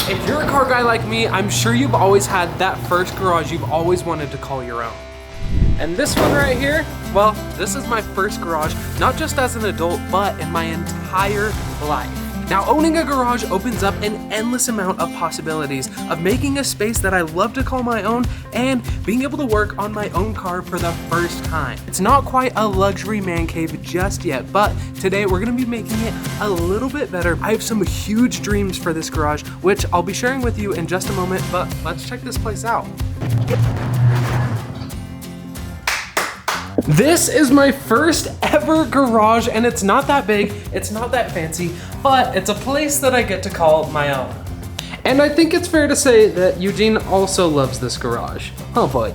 If you're a car guy like me, I'm sure you've always had that first garage you've always wanted to call your own. And this one right here, well, this is my first garage, not just as an adult, but in my entire life. Now, owning a garage opens up an endless amount of possibilities of making a space that I love to call my own and being able to work on my own car for the first time. It's not quite a luxury man cave just yet, but today we're gonna be making it a little bit better. I have some huge dreams for this garage, which I'll be sharing with you in just a moment, but let's check this place out. This is my first ever garage, and it's not that big, it's not that fancy, but it's a place that I get to call my own. And I think it's fair to say that Eugene also loves this garage. Oh boy.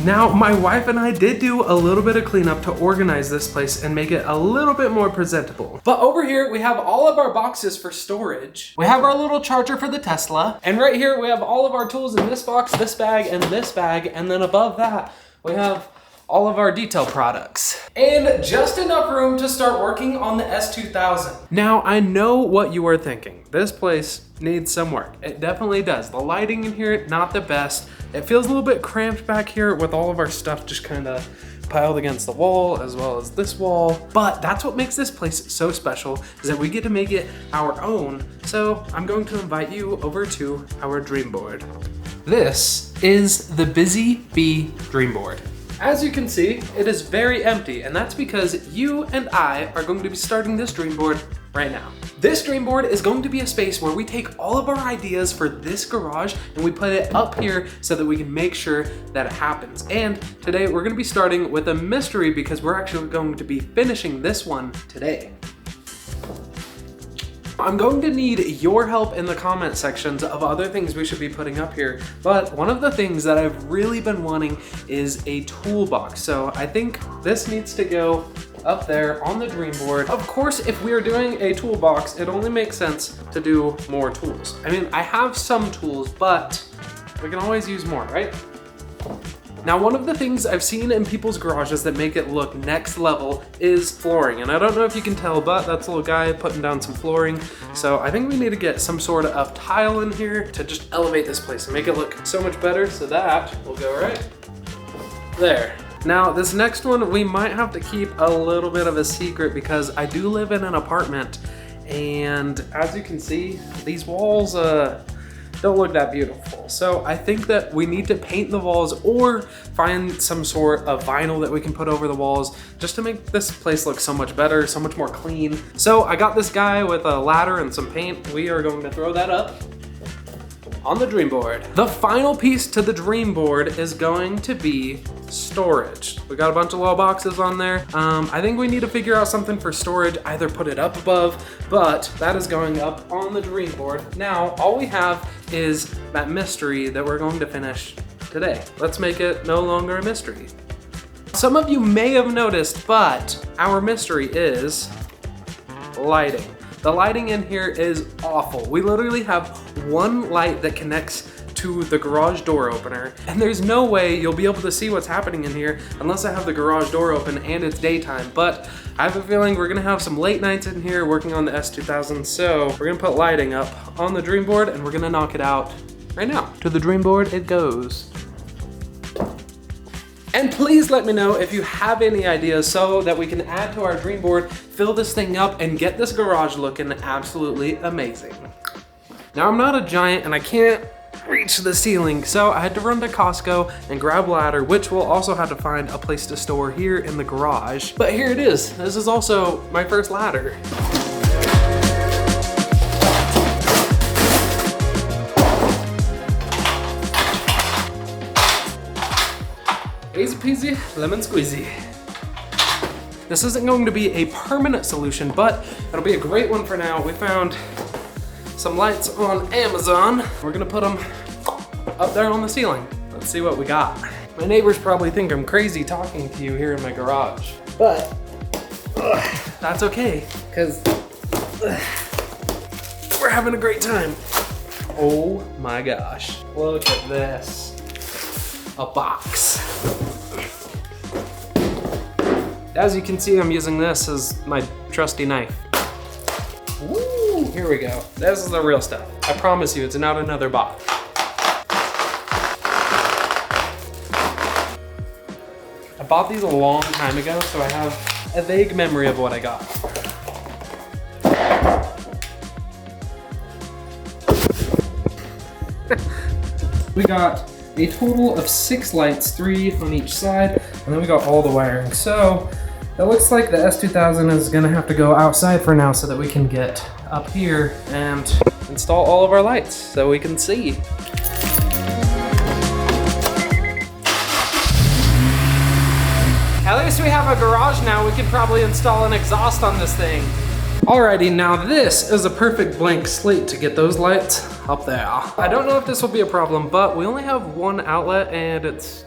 Now, my wife and I did do a little bit of cleanup to organize this place and make it a little bit more presentable. But over here, we have all of our boxes for storage. We have our little charger for the Tesla. And right here, we have all of our tools in this box, this bag, and this bag. And then above that, we have all of our detail products. And just enough room to start working on the S2000. Now, I know what you are thinking. This place needs some work. It definitely does. The lighting in here, not the best. It feels a little bit cramped back here with all of our stuff just kind of piled against the wall as well as this wall. But that's what makes this place so special, is that we get to make it our own. So I'm going to invite you over to our dream board. This is the Busy Bee dream board. As you can see, it is very empty, and that's because you and I are going to be starting this dream board right now. This dream board is going to be a space where we take all of our ideas for this garage and we put it up here so that we can make sure that it happens. And today we're going to be starting with a mystery because we're actually going to be finishing this one today. I'm going to need your help in the comment sections of other things we should be putting up here, but one of the things that I've really been wanting is a toolbox. So I think this needs to go up there on the dream board. Of course, if we are doing a toolbox, it only makes sense to do more tools. I mean, I have some tools, but we can always use more, right? Now, one of the things I've seen in people's garages that make it look next level is flooring. And I don't know if you can tell, but that's a little guy putting down some flooring. So I think we need to get some sort of tile in here to just elevate this place and make it look so much better. So that will go right there. Now, this next one, we might have to keep a little bit of a secret because I do live in an apartment. And as you can see, these walls, don't look that beautiful. So I think that we need to paint the walls or find some sort of vinyl that we can put over the walls just to make this place look so much better, so much more clean. So I got this guy with a ladder and some paint. We are going to throw that up on the dream board. The final piece to the dream board is going to be storage. We got a bunch of little boxes on there. I think we need to figure out something for storage, either put it up above, but that is going up on the dream board. Now, all we have is that mystery that we're going to finish today. Let's make it no longer a mystery. Some of you may have noticed, but our mystery is lighting. The lighting in here is awful. We literally have one light that connects to the garage door opener, and there's no way you'll be able to see what's happening in here unless I have the garage door open and it's daytime. But I have a feeling we're gonna have some late nights in here working on the S2000, so we're gonna put lighting up on the dream board and we're gonna knock it out right now. To the dream board it goes. And please let me know if you have any ideas so that we can add to our dream board, fill this thing up, and get this garage looking absolutely amazing. Now, I'm not a giant and I can't reach the ceiling, so I had to run to Costco and grab a ladder, which we'll also have to find a place to store here in the garage. But here it is. This is also my first ladder. Easy peasy, lemon squeezy. This isn't going to be a permanent solution, but it'll be a great one for now. We found some lights on Amazon. We're gonna put them up there on the ceiling. Let's see what we got. My neighbors probably think I'm crazy talking to you here in my garage, but that's okay, because we're having a great time. Oh my gosh, look at this. A box. As you can see, I'm using this as my trusty knife. Woo, here we we go. This is the real stuff. I promise you, it's not another bot. I bought these a long time ago, so I have a vague memory of what I got. We got a total of 6 lights, 3 on each side, and then we got all the wiring. So it looks like the S2000 is gonna have to go outside for now so that we can get up here and install all of our lights so we can see. At least we have a garage now. We can probably install an exhaust on this thing. Alrighty, now this is a perfect blank slate to get those lights up there. I don't know if this will be a problem, but we only have one outlet and it's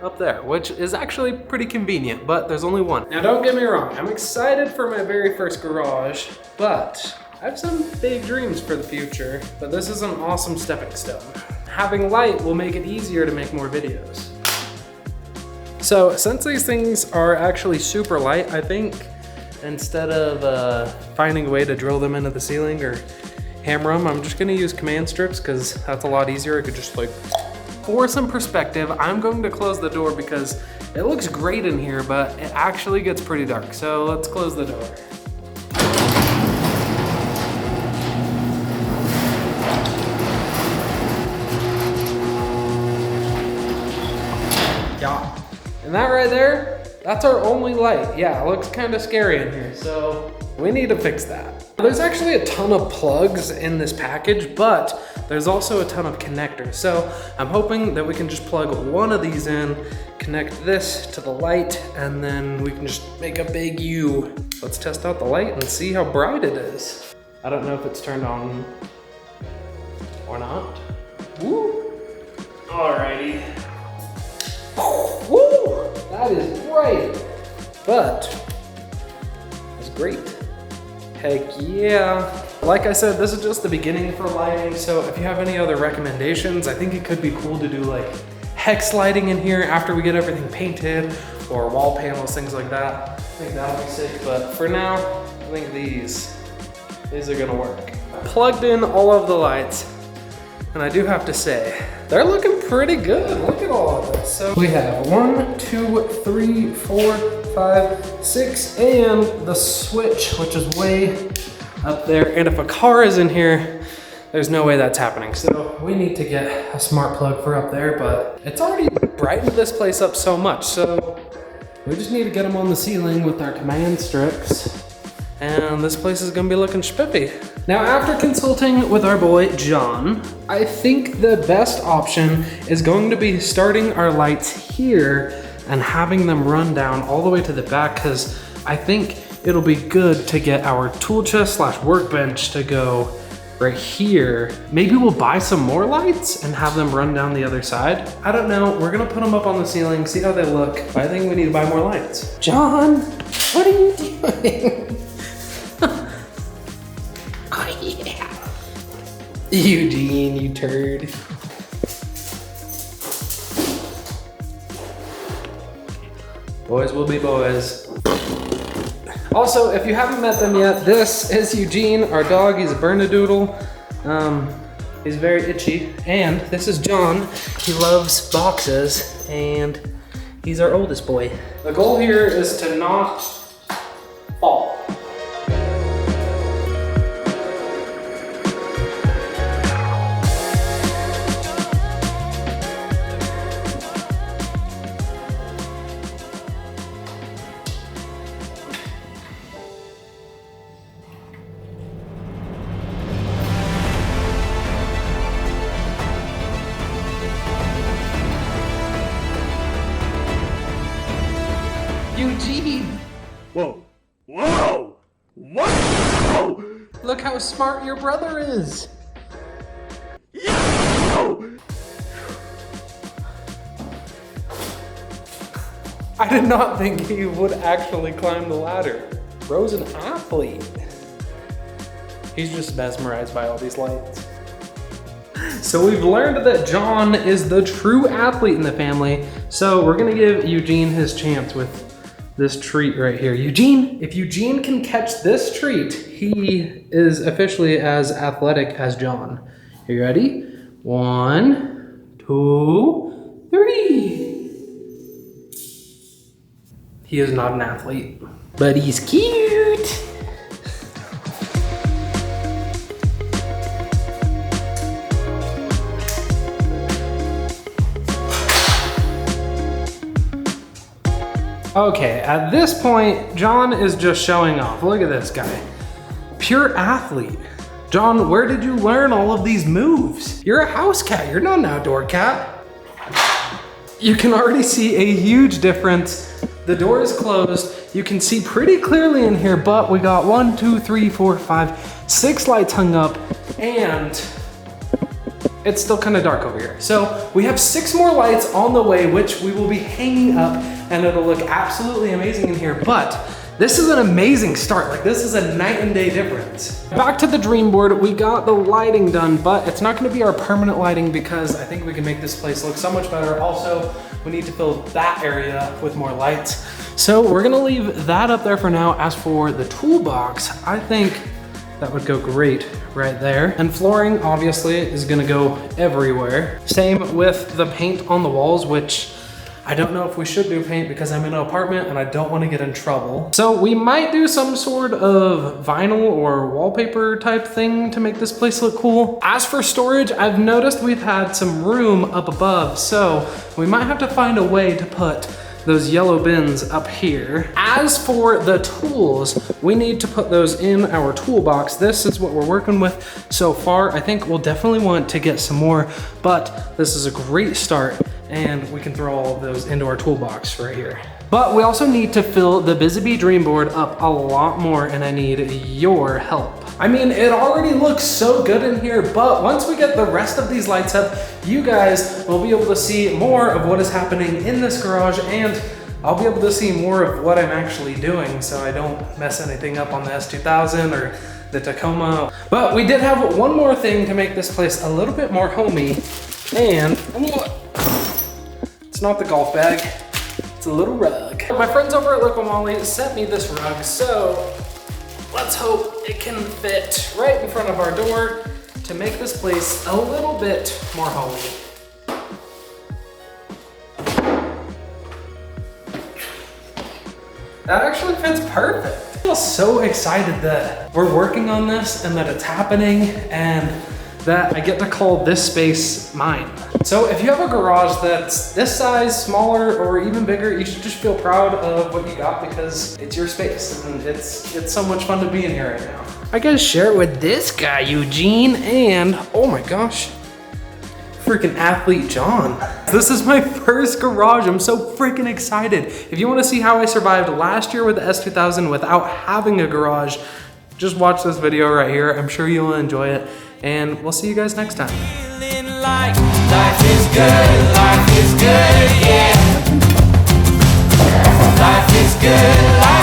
up there, which is actually pretty convenient, but there's only one. Now don't get me wrong, I'm excited for my very first garage, but I have some big dreams for the future, but this is an awesome stepping stone. Having light will make it easier to make more videos. So since these things are actually super light, I think instead of finding a way to drill them into the ceiling or hammer them, I'm just gonna use command strips because that's a lot easier. I could just like, for some perspective, I'm going to close the door because it looks great in here, but it actually gets pretty dark. So let's close the door. Yeah. And that right there, that's our only light. Yeah, it looks kind of scary in here, so we need to fix that. There's actually a ton of plugs in this package, but there's also a ton of connectors. So I'm hoping that we can just plug one of these in, connect this to the light, and then we can just make a big U. Let's test out the light and see how bright it is. I don't know if it's turned on or not. Woo! Alrighty. Woo! That is bright, but it's great. Heck yeah. Like I said, this is just the beginning for lighting, so if you have any other recommendations, I think it could be cool to do like hex lighting in here after we get everything painted, or wall panels, things like that. I think that'll be sick, but for now, I think these are gonna work. I plugged in all of the lights, and I do have to say, they're looking pretty good. Look at all of this. So we have 1, 2, 3, 4, 5, 6, and the switch, which is way up there. And if a car is in here, there's no way that's happening. So we need to get a smart plug for up there, but it's already brightened this place up so much. So we just need to get them on the ceiling with our command strips. And this place is gonna be looking spiffy. Now, after consulting with our boy, John, I think the best option is going to be starting our lights here and having them run down all the way to the back, because I think it'll be good to get our tool chest / workbench to go right here. Maybe we'll buy some more lights and have them run down the other side. I don't know, we're gonna put them up on the ceiling, see how they look. But I think we need to buy more lights. John, what are you doing? Oh yeah. Eugene, you turd. Boys will be boys. Also, if you haven't met them yet, this is Eugene, our dog. He's a Bernedoodle. He's very itchy. And this is John. He loves boxes, and he's our oldest boy. The goal here is to not fall. Eugene! Whoa! Whoa! What? Whoa! Look how smart your brother is! Whoa! I did not think he would actually climb the ladder. Bro's an athlete. He's just mesmerized by all these lights. So we've learned that John is the true athlete in the family, so we're gonna give Eugene his chance with this treat right here. Eugene, if Eugene can catch this treat, he is officially as athletic as John. Are you ready? 1, 2, 3. He is not an athlete, but he's cute. Okay, at this point, John is just showing off. Look at this guy. Pure athlete. John, where did you learn all of these moves? You're a house cat, you're not an outdoor cat. You can already see a huge difference. The door is closed. You can see pretty clearly in here, but we got 1, 2, 3, 4, 5, 6 lights hung up, and it's still kind of dark over here. So we have 6 more lights on the way, which we will be hanging up, and it'll look absolutely amazing in here. But this is an amazing start. Like, this is a night and day difference. Back to the dream board, we got the lighting done, but it's not gonna be our permanent lighting because I think we can make this place look so much better. Also, we need to fill that area with more lights. So we're gonna leave that up there for now. As for the toolbox, I think that would go great right there. And flooring, obviously, is gonna go everywhere. Same with the paint on the walls, which I don't know if we should do paint because I'm in an apartment and I don't want to get in trouble. So we might do some sort of vinyl or wallpaper type thing to make this place look cool. As for storage, I've noticed we've had some room up above, so we might have to find a way to put those yellow bins up here. As for the tools, we need to put those in our toolbox. This is what we're working with so far. I think we'll definitely want to get some more, but this is a great start and we can throw all of those into our toolbox right here. But we also need to fill the Busy Bee Dream Board up a lot more, and I need your help. I mean, it already looks so good in here, but once we get the rest of these lights up, you guys will be able to see more of what is happening in this garage, and I'll be able to see more of what I'm actually doing so I don't mess anything up on the S2000 or the Tacoma. But we did have one more thing to make this place a little bit more homey, and it's not the golf bag, it's a little rug. My friends over at Liqui Moly sent me this rug, so let's hope it can fit right in front of our door to make this place a little bit more homey. That actually fits perfect. I feel so excited that we're working on this and that it's happening and that I get to call this space mine. So if you have a garage that's this size, smaller, or even bigger, you should just feel proud of what you got because it's your space and it's so much fun to be in here right now. I gotta share it with this guy, Eugene, and oh my gosh, freaking athlete John. This is my first garage. I'm so freaking excited. If you wanna see how I survived last year with the S2000 without having a garage, just watch this video right here. I'm sure you'll enjoy it. And we'll see you guys next time. Like life is good, life is good, yeah. Life is good, life